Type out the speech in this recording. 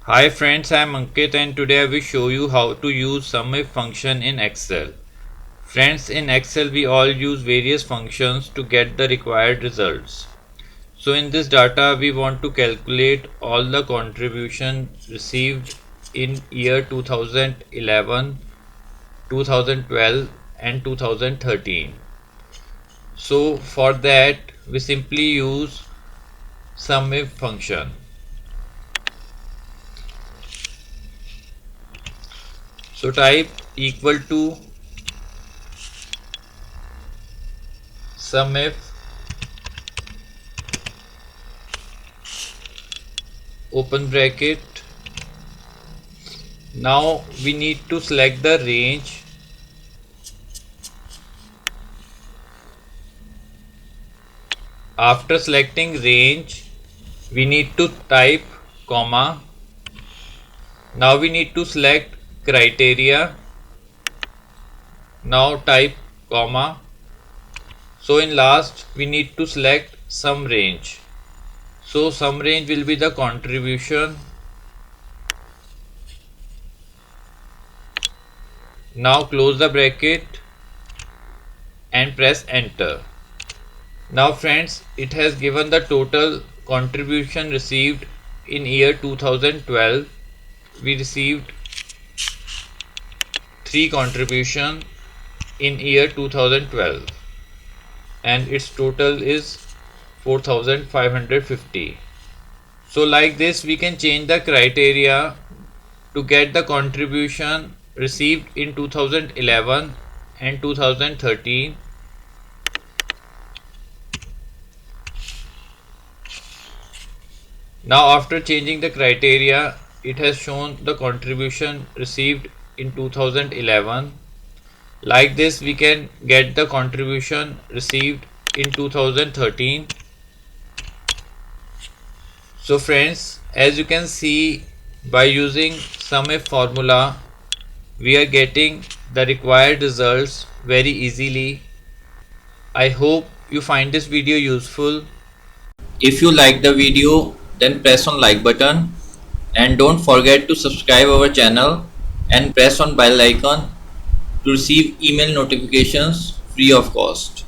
Hi friends, I am Ankit and today I will show you how to use Sumif function in Excel. Friends, in Excel we all use various functions to get the required results. So in this data we want to calculate all the contribution received in year 2011, 2012 and 2013. So for that we simply use Sumif function. So type equal to Sumif open bracket. Now we need to select the range. After selecting range, we need to type comma. Now we need to select criteria. Now type comma. So in last we need to select sum range. So sum range will be the contribution. Now close the bracket and press enter. Now friends, it has given the total contribution received in year 2012. We received 3 contribution in year 2012 and its total is 4550. So like this we can change the criteria to get the contribution received in 2011 and 2013. Now after changing the criteria, it has shown the contribution received in 2011. Like this we can get the contribution received in 2013. So friends, as you can see, by using SUMIF formula we are getting the required results very easily. I hope you find this video useful. If you like the video, then press on like button and don't forget to subscribe our channel and press on bell icon to receive email notifications free of cost.